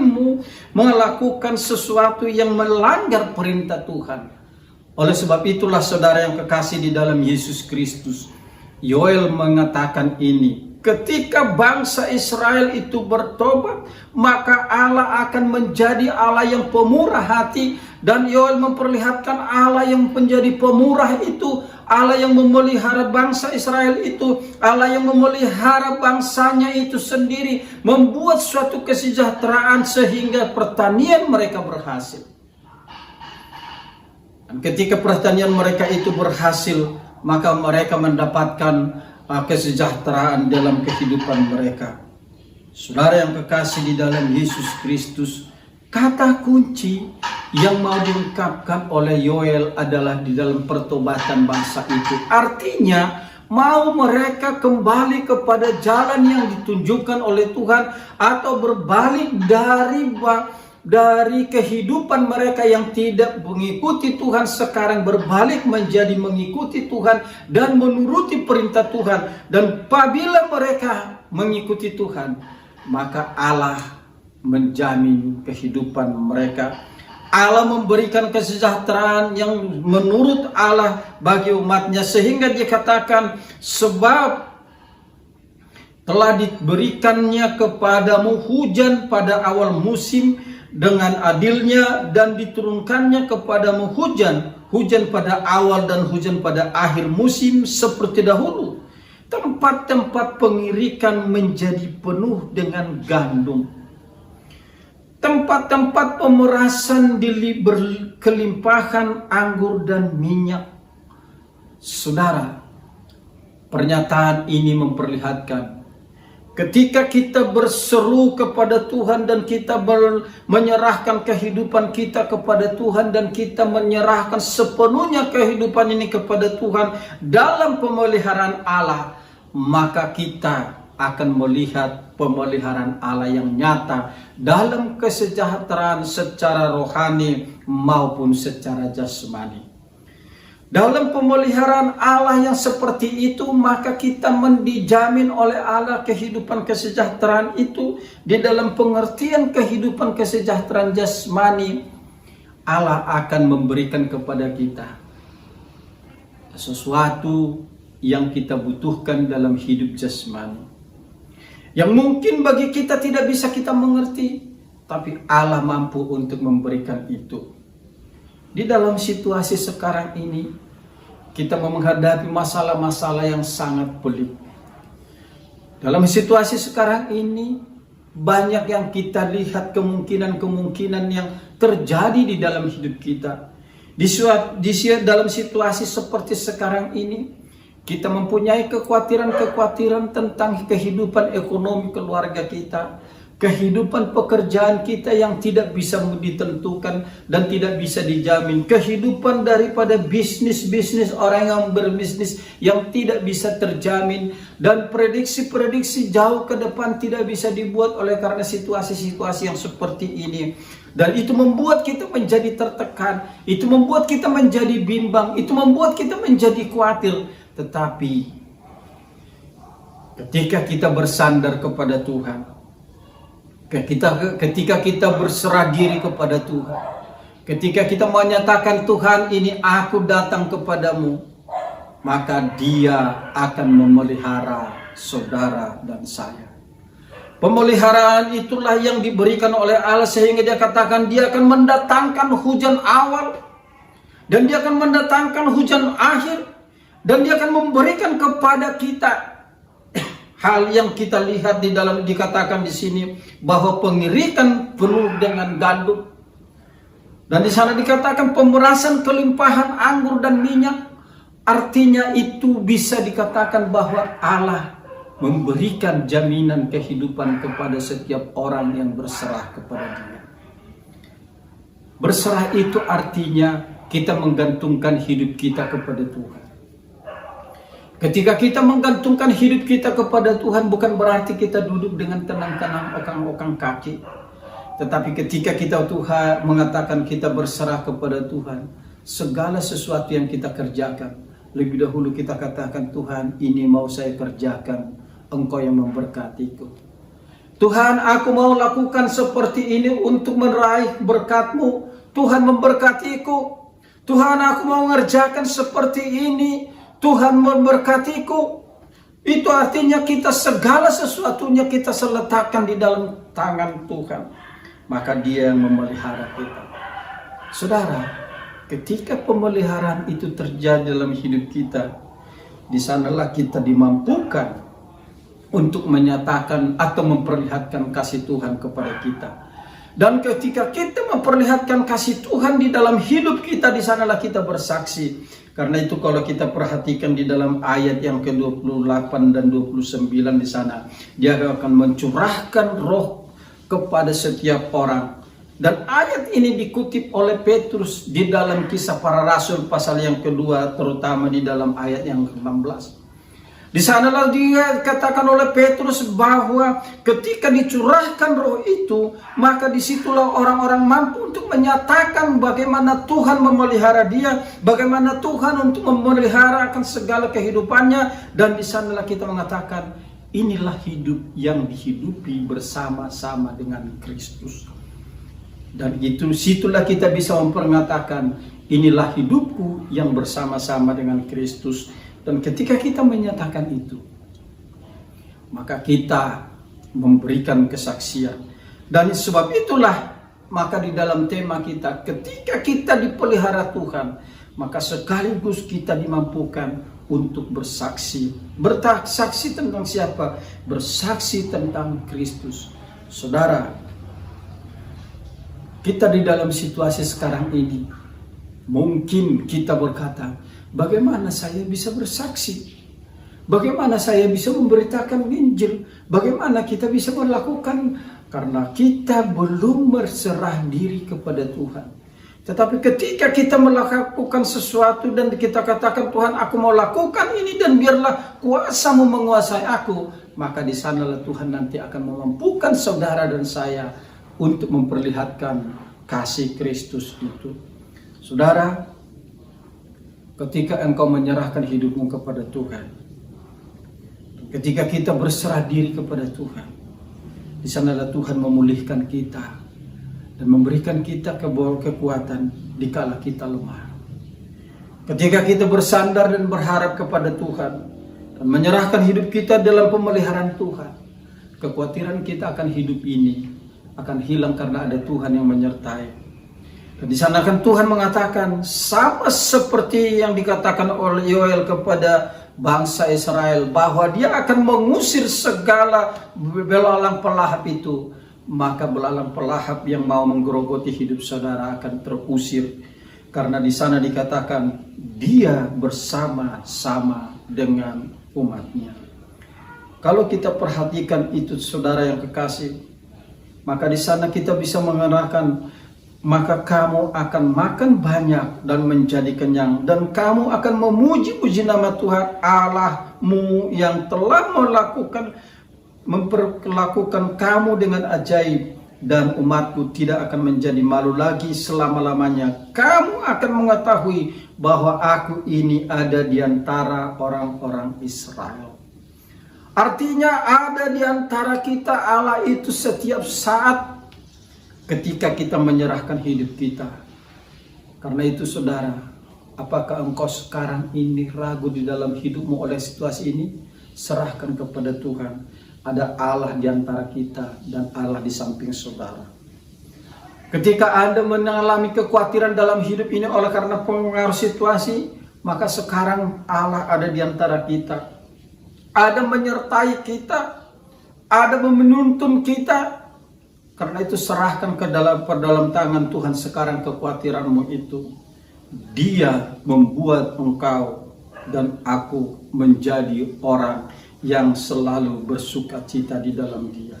melakukan sesuatu yang melanggar perintah Tuhan. Oleh sebab itulah saudara yang kekasih di dalam Yesus Kristus, Yoel mengatakan ini, ketika bangsa Israel itu bertobat, maka Allah akan menjadi Allah yang pemurah hati. Dan Yoel memperlihatkan Allah yang menjadi pemurah itu, Allah yang memelihara bangsa Israel itu, Allah yang memelihara bangsanya itu sendiri, membuat suatu kesejahteraan sehingga pertanian mereka berhasil. Dan ketika pertanian mereka itu berhasil, maka mereka mendapatkan kesejahteraan dalam kehidupan mereka. Saudara yang kekasih di dalam Yesus Kristus, kata kunci yang mau diungkapkan oleh Yoel adalah di dalam pertobatan bangsa itu. Artinya mau mereka kembali kepada jalan yang ditunjukkan oleh Tuhan, atau berbalik dari kehidupan mereka yang tidak mengikuti Tuhan, sekarang berbalik menjadi mengikuti Tuhan dan menuruti perintah Tuhan. Dan apabila mereka mengikuti Tuhan, maka Allah menjamin kehidupan mereka. Allah memberikan kesejahteraan yang menurut Allah bagi umatnya, sehingga dikatakan sebab telah diberikannya kepadamu hujan pada awal musim dengan adilnya, dan diturunkannya kepadamu hujan pada awal dan hujan pada akhir musim seperti dahulu. Tempat-tempat pengirikan menjadi penuh dengan gandum. Tempat-tempat pemerasan berkelimpahan anggur dan minyak. Saudara, pernyataan ini memperlihatkan ketika kita berseru kepada Tuhan dan kita menyerahkan kehidupan kita kepada Tuhan, dan kita menyerahkan sepenuhnya kehidupan ini kepada Tuhan dalam pemeliharaan Allah, maka kita akan melihat pemeliharaan Allah yang nyata dalam kesejahteraan secara rohani maupun secara jasmani. Dalam pemeliharaan Allah yang seperti itu, maka kita dijamin oleh Allah kehidupan kesejahteraan itu. Di dalam pengertian kehidupan kesejahteraan jasmani, Allah akan memberikan kepada kita sesuatu yang kita butuhkan dalam hidup jasmani, yang mungkin bagi kita tidak bisa kita mengerti, tapi Allah mampu untuk memberikan itu. Di dalam situasi sekarang ini, kita menghadapi masalah-masalah yang sangat pelik. Dalam situasi sekarang ini, banyak yang kita lihat kemungkinan-kemungkinan yang terjadi di dalam hidup kita. Dalam situasi seperti sekarang ini, kita mempunyai kekhawatiran tentang kehidupan ekonomi keluarga kita, kehidupan pekerjaan kita yang tidak bisa ditentukan dan tidak bisa dijamin, kehidupan daripada bisnis orang yang berbisnis yang tidak bisa terjamin, dan prediksi-prediksi jauh ke depan tidak bisa dibuat oleh karena situasi-situasi yang seperti ini. Dan itu membuat kita menjadi tertekan, itu membuat kita menjadi bimbang, itu membuat kita menjadi khawatir. Tetapi ketika kita bersandar kepada Tuhan, ketika kita berserah diri kepada Tuhan, ketika kita menyatakan Tuhan, ini aku datang kepadamu, maka Dia akan memelihara saudara dan saya. Pemeliharaan itulah yang diberikan oleh Allah, sehingga Dia katakan Dia akan mendatangkan hujan awal, dan Dia akan mendatangkan hujan akhir, dan Dia akan memberikan kepada kita hal yang kita lihat di dalam dikatakan di sini, bahwa pengirikan penuh dengan gandum. Dan di sana dikatakan pemerasan kelimpahan anggur dan minyak. Artinya itu bisa dikatakan bahwa Allah memberikan jaminan kehidupan kepada setiap orang yang berserah kepada Dia. Berserah itu artinya kita menggantungkan hidup kita kepada Tuhan. Ketika kita menggantungkan hidup kita kepada Tuhan, bukan berarti kita duduk dengan tenang-tenang okang-okang kaki. Tetapi ketika kita Tuhan mengatakan kita berserah kepada Tuhan, segala sesuatu yang kita kerjakan, lebih dahulu kita katakan, Tuhan, ini mau saya kerjakan, Engkau yang memberkatiku. Tuhan, aku mau lakukan seperti ini untuk meraih berkat-Mu. Tuhan memberkatiku. Tuhan, aku mau mengerjakan seperti ini, Tuhan memberkatiku. Itu artinya kita segala sesuatunya kita letakkan di dalam tangan Tuhan. Maka Dia yang memelihara kita. Saudara, ketika pemeliharaan itu terjadi dalam hidup kita, di sanalah kita dimampukan untuk menyatakan atau memperlihatkan kasih Tuhan kepada kita. Dan ketika kita memperlihatkan kasih Tuhan di dalam hidup kita, di sanalah kita bersaksi. Karena itu kalau kita perhatikan di dalam ayat yang ke-28 dan 29 di sana, Dia akan mencurahkan roh kepada setiap orang. Dan ayat ini dikutip oleh Petrus di dalam Kisah Para Rasul pasal yang kedua, terutama di dalam ayat yang ke-16. Di sanalah dia katakan oleh Petrus bahwa ketika dicurahkan roh itu, maka disitulah orang-orang mampu untuk menyatakan bagaimana Tuhan memelihara dia, bagaimana Tuhan untuk memeliharakan segala kehidupannya. Dan di sanalah kita mengatakan, inilah hidup yang dihidupi bersama-sama dengan Kristus. Dan situlah kita bisa memperkatakan, inilah hidupku yang bersama-sama dengan Kristus. Dan ketika kita menyatakan itu, maka kita memberikan kesaksian. Dan sebab itulah, maka di dalam tema kita, ketika kita dipelihara Tuhan, maka sekaligus kita dimampukan untuk bersaksi. Bersaksi tentang siapa? Bersaksi tentang Kristus. Saudara, kita di dalam situasi sekarang ini, mungkin kita berkata, bagaimana saya bisa bersaksi? Bagaimana saya bisa memberitakan Injil? Bagaimana kita bisa melakukan? Karena kita belum berserah diri kepada Tuhan. Tetapi ketika kita melakukan sesuatu dan kita katakan, Tuhan, aku mau lakukan ini dan biarlah kuasa-Mu menguasai aku, maka di sanalah Tuhan nanti akan memampukan saudara dan saya untuk memperlihatkan kasih Kristus itu. Saudara, ketika engkau menyerahkan hidupmu kepada Tuhan, ketika kita berserah diri kepada Tuhan, di sanalah Tuhan memulihkan kita dan memberikan kita kekuatan dikala kita lemah. Ketika kita bersandar dan berharap kepada Tuhan dan menyerahkan hidup kita dalam pemeliharaan Tuhan, kekhawatiran kita akan hidup ini akan hilang karena ada Tuhan yang menyertai. Dan di sana kan Tuhan mengatakan, sama seperti yang dikatakan oleh Yoel kepada bangsa Israel, bahwa Dia akan mengusir segala belalang pelahap itu, maka belalang pelahap yang mau menggerogoti hidup saudara akan terusir. Karena di sana dikatakan Dia bersama-sama dengan umat-Nya. Kalau kita perhatikan itu saudara yang kekasih, maka di sana kita bisa mengenalkan, maka kamu akan makan banyak dan menjadi kenyang, dan kamu akan memuji-puji nama Tuhan Allahmu yang telah memperlakukan kamu dengan ajaib, dan umatku tidak akan menjadi malu lagi selama-lamanya. Kamu akan mengetahui bahwa aku ini ada di antara orang-orang Israel. Artinya ada di antara kita Allah itu setiap saat ketika kita menyerahkan hidup kita. Karena itu saudara, apakah engkau sekarang ini ragu di dalam hidupmu oleh situasi ini? Serahkan kepada Tuhan. Ada Allah di antara kita dan Allah di samping saudara. Ketika Anda mengalami kekhawatiran dalam hidup ini oleh karena pengaruh situasi, maka sekarang Allah ada di antara kita. Ada menyertai kita, ada menuntun kita, Karena itu serahkan ke dalam tangan Tuhan sekarang kekhawatiranmu itu. Dia membuat engkau dan aku menjadi orang yang selalu bersuka cita di dalam Dia.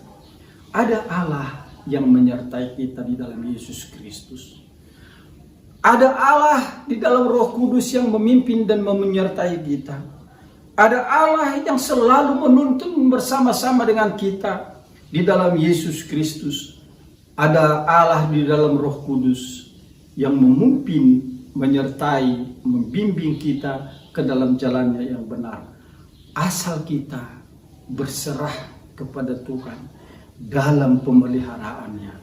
Ada Allah yang menyertai kita di dalam Yesus Kristus. Ada Allah di dalam Roh Kudus yang memimpin dan menyertai kita. Ada Allah yang selalu menuntun bersama-sama dengan kita di dalam Yesus Kristus. Ada Allah di dalam Roh Kudus yang memimpin, menyertai, membimbing kita ke dalam jalannya yang benar. Asal kita berserah kepada Tuhan dalam pemeliharaannya.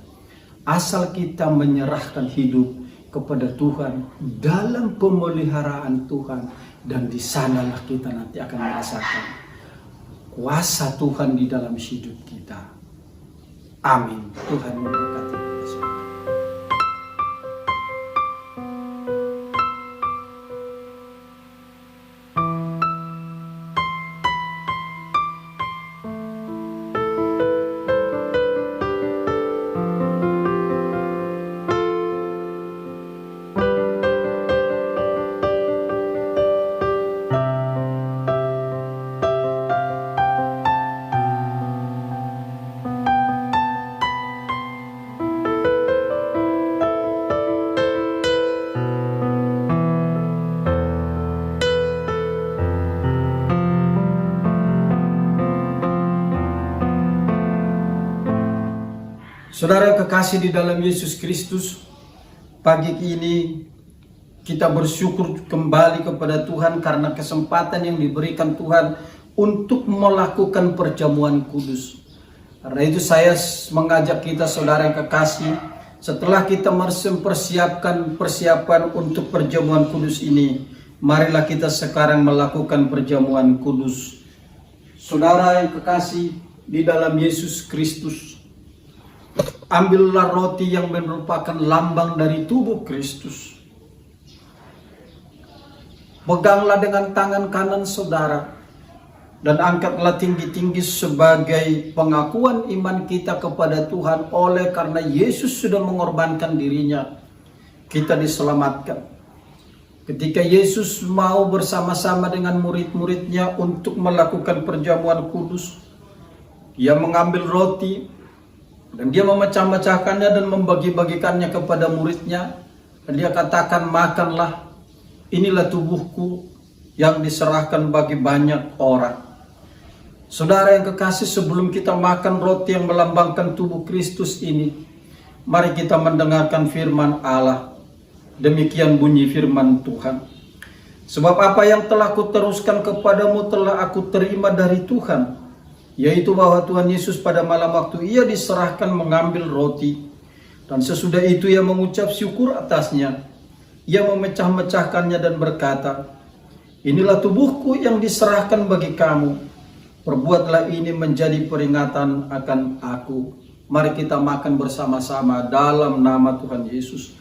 Asal kita menyerahkan hidup kepada Tuhan dalam pemeliharaan Tuhan, dan di sanalah kita nanti akan merasakan kuasa Tuhan di dalam hidup kita. Amin. Tuhan memberkati kita semua. Saudara yang kekasih di dalam Yesus Kristus, pagi ini kita bersyukur kembali kepada Tuhan karena kesempatan yang diberikan Tuhan untuk melakukan perjamuan kudus. Karena itu saya mengajak kita saudara yang kekasih, setelah kita mempersiapkan persiapan untuk perjamuan kudus ini, marilah kita sekarang melakukan perjamuan kudus. Saudara yang kekasih di dalam Yesus Kristus, ambillah roti yang merupakan lambang dari tubuh Kristus. Peganglah dengan tangan kanan saudara dan angkatlah tinggi-tinggi sebagai pengakuan iman kita kepada Tuhan. Oleh karena Yesus sudah mengorbankan dirinya, kita diselamatkan. Ketika Yesus mau bersama-sama dengan murid-muridnya untuk melakukan perjamuan kudus, Dia mengambil roti dan Dia memecah-mecahkannya dan membagi-bagikannya kepada muridnya. Dan Dia katakan, makanlah, inilah tubuhku yang diserahkan bagi banyak orang. Saudara yang kekasih, sebelum kita makan roti yang melambangkan tubuh Kristus ini, mari kita mendengarkan firman Allah. Demikian bunyi firman Tuhan. Sebab apa yang telah kuteruskan kepadamu telah aku terima dari Tuhan, yaitu bahwa Tuhan Yesus pada malam waktu Ia diserahkan mengambil roti, dan sesudah itu Ia mengucap syukur atasnya. Ia memecah-mecahkannya dan berkata, inilah tubuhku yang diserahkan bagi kamu. Perbuatlah ini menjadi peringatan akan aku. Mari kita makan bersama-sama dalam nama Tuhan Yesus.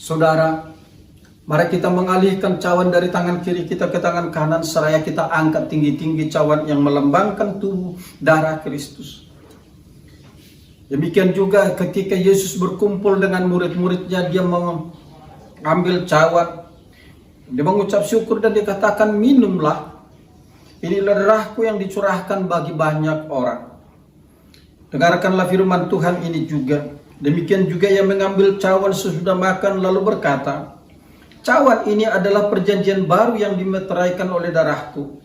Saudara, mari kita mengalihkan cawan dari tangan kiri kita ke tangan kanan, seraya kita angkat tinggi-tinggi cawan yang melambangkan tubuh darah Kristus. Demikian juga ketika Yesus berkumpul dengan murid-muridnya, Dia mengambil cawan, Dia mengucap syukur dan dikatakan, minumlah, inilah darahku yang dicurahkan bagi banyak orang. Dengarkanlah firman Tuhan ini juga. Demikian juga Ia mengambil cawan sesudah makan lalu berkata, cawan ini adalah perjanjian baru yang dimeteraikan oleh darahku.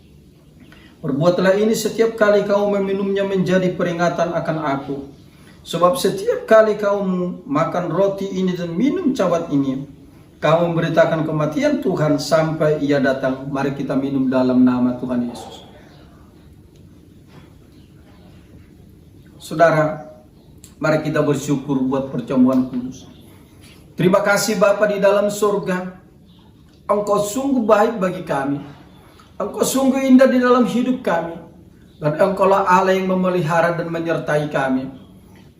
Perbuatlah ini setiap kali kamu meminumnya menjadi peringatan akan aku. Sebab setiap kali kamu makan roti ini dan minum cawan ini, kamu memberitakan kematian Tuhan sampai Ia datang. Mari kita minum dalam nama Tuhan Yesus. Saudara, mari kita bersyukur buat perjamuan kudus. Terima kasih Bapa di dalam surga. Engkau sungguh baik bagi kami. Engkau sungguh indah di dalam hidup kami. Dan Engkaulah Allah yang memelihara dan menyertai kami.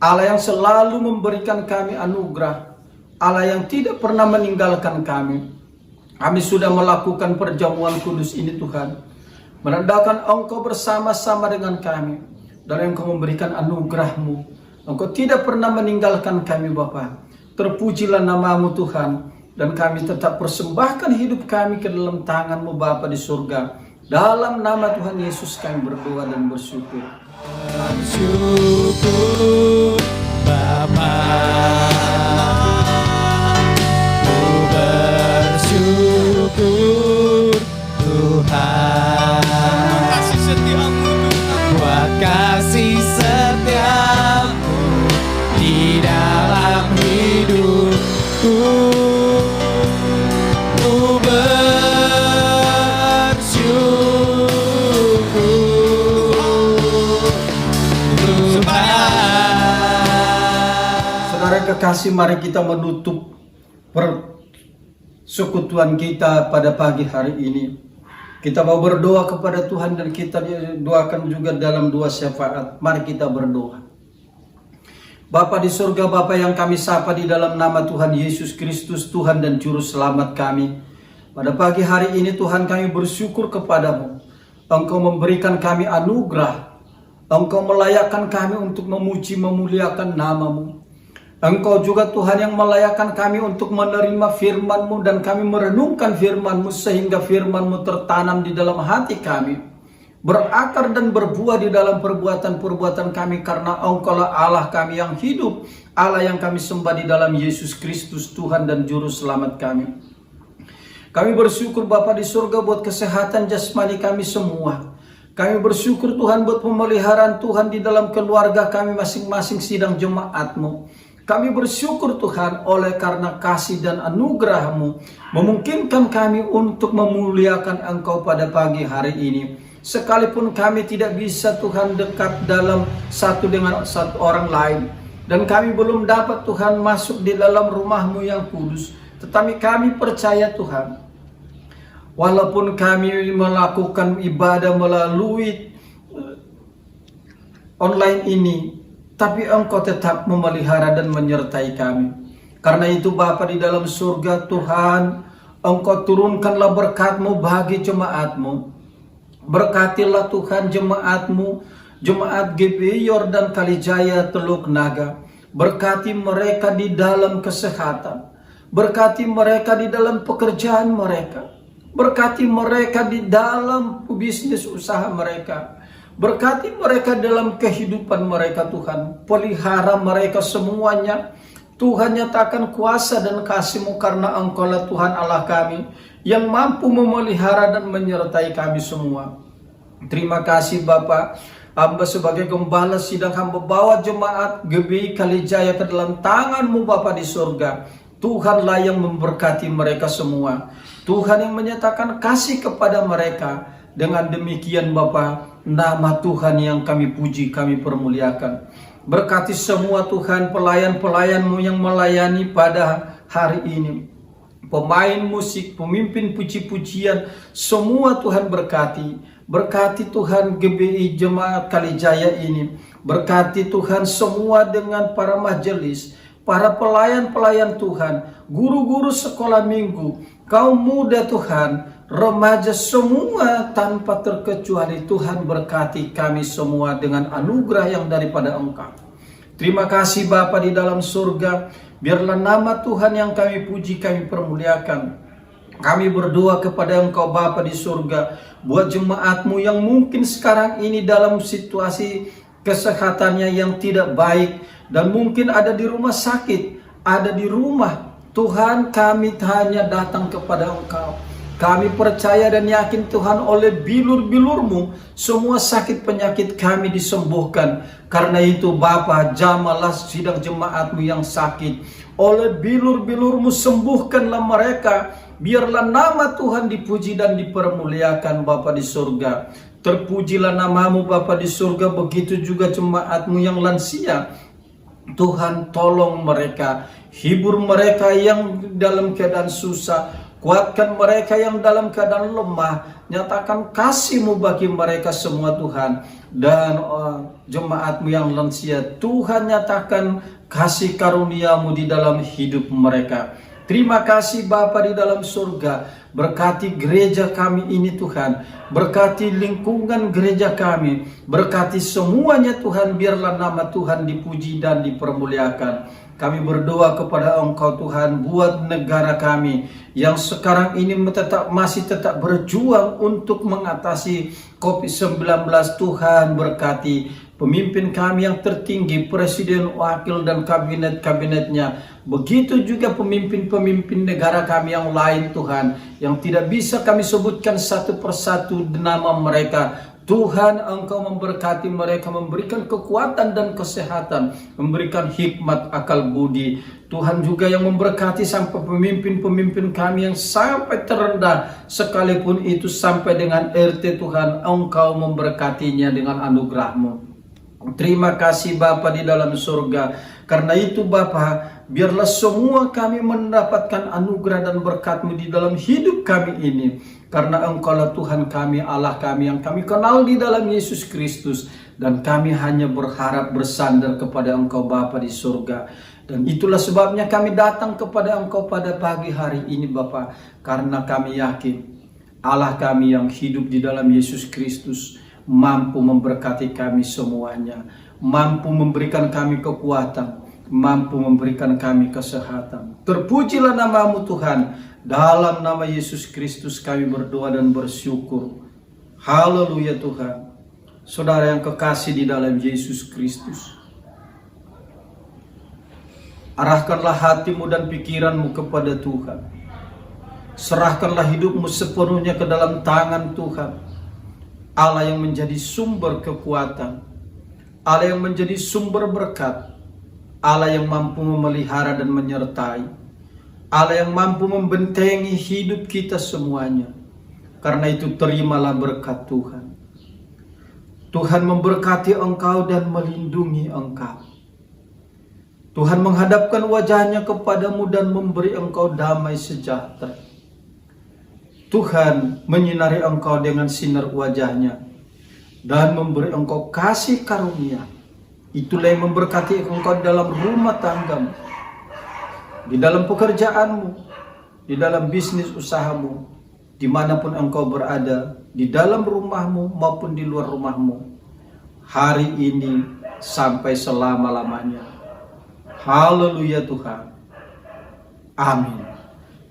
Allah yang selalu memberikan kami anugerah Allah yang tidak pernah meninggalkan kami. Kami sudah melakukan perjamuan kudus ini Tuhan, menandakan Engkau bersama-sama dengan kami, dan Engkau memberikan anugerah-Mu. Engkau tidak pernah meninggalkan kami Bapa. Terpujilah nama-Mu Tuhan, dan kami tetap persembahkan hidup kami ke dalam tangan-Mu Bapa di surga. Dalam nama Tuhan Yesus kami berdoa dan bersyukur. Syukur Bapa, ku bersyukur Tuhan, kasih setiamu Tuhan, buat kasih setiamu di dalam hidupku. Ku bersyukur Tuhan. Saudara kekasih, mari kita menutup persekutuan kita pada pagi hari ini. Kita mau berdoa kepada Tuhan dan kita doakan juga dalam dua syafaat. Mari kita berdoa. Bapa di surga, Bapa yang kami sapa di dalam nama Tuhan Yesus Kristus, Tuhan dan Juru Selamat kami. Pada pagi hari ini Tuhan, kami bersyukur kepadamu. Engkau memberikan kami anugerah. Engkau melayakkan kami untuk memuji memuliakan namamu. Engkau juga Tuhan yang melayakkan kami untuk menerima firman-Mu dan kami merenungkan firman-Mu sehingga firman-Mu tertanam di dalam hati kami, berakar dan berbuah di dalam perbuatan-perbuatan kami, karena Engkaulah Allah kami yang hidup, Allah yang kami sembah di dalam Yesus Kristus, Tuhan dan Juru Selamat kami. Kami bersyukur Bapa di surga buat kesehatan jasmani kami semua. Kami bersyukur Tuhan buat pemeliharaan Tuhan di dalam keluarga kami masing-masing sidang jemaat-Mu. Kami bersyukur Tuhan oleh karena kasih dan anugerah-Mu memungkinkan kami untuk memuliakan Engkau pada pagi hari ini. Sekalipun kami tidak bisa Tuhan dekat dalam satu dengan satu orang lain, dan kami belum dapat Tuhan masuk di dalam rumah-Mu yang kudus, tetapi kami percaya Tuhan, walaupun kami melakukan ibadah melalui online ini, tapi Engkau tetap memelihara dan menyertai kami. Karena itu Bapa di dalam surga Tuhan, Engkau turunkanlah berkat-Mu bagi jemaat-Mu. Berkatilah Tuhan jemaat-Mu, jemaat GBI Yordan Kalijaya Teluk Naga. Berkati mereka di dalam kesehatan, berkati mereka di dalam pekerjaan mereka, berkati mereka di dalam bisnis usaha mereka, berkati mereka dalam kehidupan mereka Tuhan. Pelihara mereka semuanya. Tuhan, nyatakan kuasa dan kasih-Mu, karena Engkaulah Tuhan Allah kami yang mampu memelihara dan menyertai kami semua. Terima kasih Bapa. Hamba sebagai gembala sidang hamba bawa jemaat GBI Kalijaya ke dalam tangan-Mu Bapa di surga. Tuhanlah yang memberkati mereka semua. Tuhan yang menyatakan kasih kepada mereka. Dengan demikian Bapa, nama Tuhan yang kami puji, kami permuliakan. Berkati semua Tuhan pelayan-pelayan-Mu yang melayani pada hari ini. Pemain musik, pemimpin puji-pujian, semua Tuhan berkati. Berkati Tuhan GBI Jemaat Kalijaya ini. Berkati Tuhan semua dengan para majelis, para pelayan-pelayan Tuhan, guru-guru sekolah minggu, kaum muda Tuhan, remaja semua tanpa terkecuali. Tuhan berkati kami semua dengan anugerah yang daripada Engkau. Terima kasih Bapa di dalam surga. Biarlah nama Tuhan yang kami puji, kami permuliakan. Kami berdoa kepada Engkau Bapa di surga, buat jemaat-Mu yang mungkin sekarang ini dalam situasi kesehatannya yang tidak baik, dan mungkin ada di rumah sakit, ada di rumah. Tuhan, kami hanya datang kepada Engkau. Kami percaya dan yakin Tuhan, oleh bilur-bilur-Mu semua sakit penyakit kami disembuhkan. Karena itu Bapa, jamalah sidang jemaat-Mu yang sakit. Oleh bilur-bilur-Mu sembuhkanlah mereka. Biarlah nama Tuhan dipuji dan dipermuliakan Bapa di surga. Terpujilah nama-Mu Bapa di surga. Begitu juga jemaat-Mu yang lansia. Tuhan, tolong mereka, hibur mereka yang dalam keadaan susah. Kuatkan mereka yang dalam keadaan lemah. Nyatakan kasih-Mu bagi mereka semua Tuhan. Dan jemaat-Mu yang lansia, Tuhan nyatakan kasih karunia-Mu di dalam hidup mereka. Terima kasih Bapa di dalam surga. Berkati gereja kami ini Tuhan. Berkati lingkungan gereja kami. Berkati semuanya Tuhan. Biarlah nama Tuhan dipuji dan dipermuliakan. Kami berdoa kepada Engkau Tuhan, buat negara kami yang sekarang ini masih tetap berjuang untuk mengatasi COVID-19. Tuhan berkati pemimpin kami yang tertinggi, presiden, wakil, dan kabinet-kabinetnya. Begitu juga pemimpin-pemimpin negara kami yang lain Tuhan, yang tidak bisa kami sebutkan satu persatu nama mereka. Tuhan, Engkau memberkati mereka, memberikan kekuatan dan kesehatan, memberikan hikmat, akal budi. Tuhan juga yang memberkati sampai pemimpin-pemimpin kami yang sampai terendah, sekalipun itu sampai dengan RT Tuhan, Engkau memberkatinya dengan anugerah-Mu. Terima kasih Bapa di dalam surga. Karena itu Bapa, biarlah semua kami mendapatkan anugerah dan berkat-Mu di dalam hidup kami ini. Karena Engkaulah Tuhan kami, Allah kami yang kami kenal di dalam Yesus Kristus. Dan kami hanya berharap bersandar kepada Engkau Bapa di surga. Dan itulah sebabnya kami datang kepada Engkau pada pagi hari ini Bapa. Karena kami yakin Allah kami yang hidup di dalam Yesus Kristus mampu memberkati kami semuanya. Mampu memberikan kami kekuatan. Mampu memberikan kami kesehatan. Terpujilah nama-Mu Tuhan. Dalam nama Yesus Kristus kami berdoa dan bersyukur. Haleluya Tuhan. Saudara yang kekasih di dalam Yesus Kristus, arahkanlah hatimu dan pikiranmu kepada Tuhan. Serahkanlah hidupmu sepenuhnya ke dalam tangan Tuhan. Allah yang menjadi sumber kekuatan, Allah yang menjadi sumber berkat, Allah yang mampu memelihara dan menyertai, Allah yang mampu membentengi hidup kita semuanya. Karena itu terimalah berkat Tuhan. Tuhan memberkati engkau dan melindungi engkau. Tuhan menghadapkan wajahnya kepadamu dan memberi engkau damai sejahtera. Tuhan menyinari engkau dengan sinar wajahnya dan memberi engkau kasih karunia. Itulah yang memberkati engkau dalam rumah tanggamu, di dalam pekerjaanmu, di dalam bisnis usahamu, dimanapun engkau berada, di dalam rumahmu maupun di luar rumahmu, hari ini sampai selama-lamanya. Haleluya Tuhan. Amin.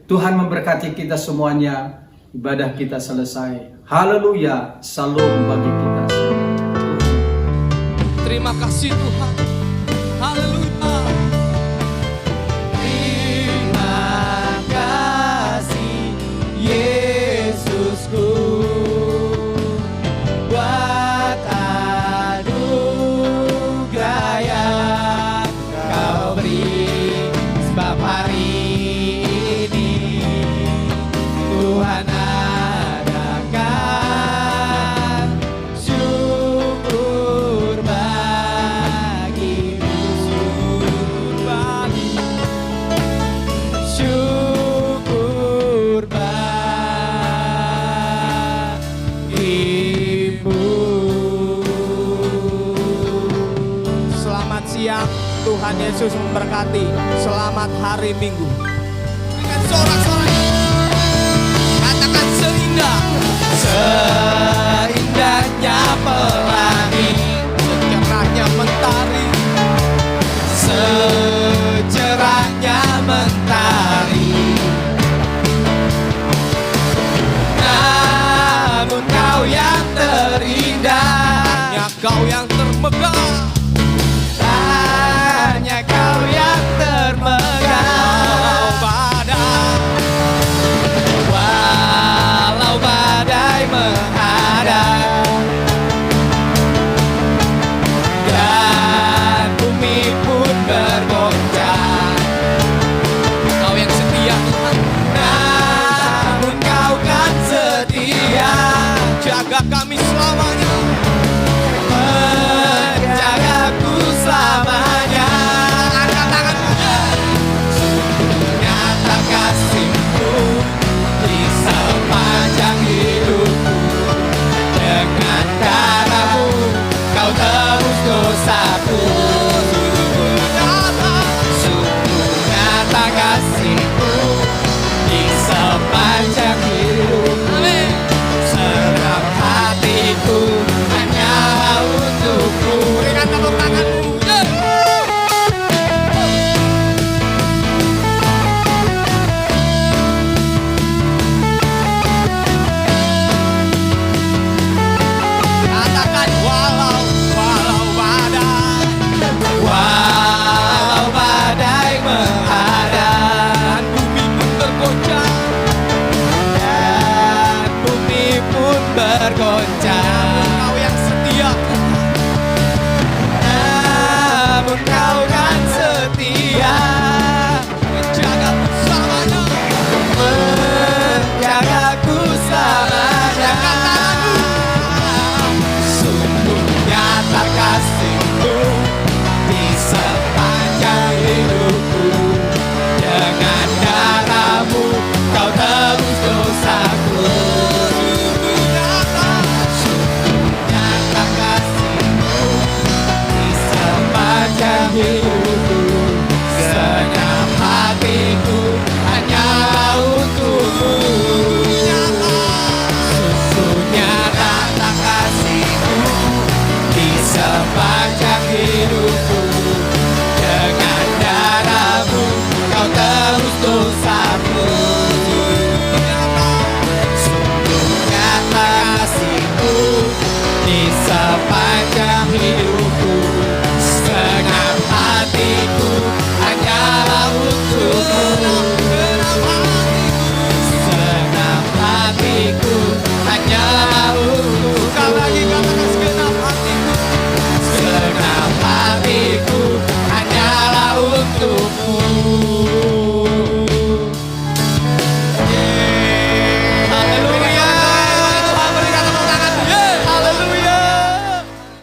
Tuhan memberkati kita semuanya. Ibadah kita selesai. Haleluya. Salam bagi kita semua. Terima kasih Tuhan. Haleluya. Terima kasih Yesusku buat anugerah yang Kau beri. Sebab hari ini Tuhan adakan syukur bagimu, syukur bagimu. Selamat siang, Tuhan Yesus memberkati. Selamat hari Minggu. Berikan sorak-sorai. Katakan seindah, seindahnya pelangi, secerahnya mentari, secerahnya mentari. Namun Kau yang terindah, hanya Kau yang termegah.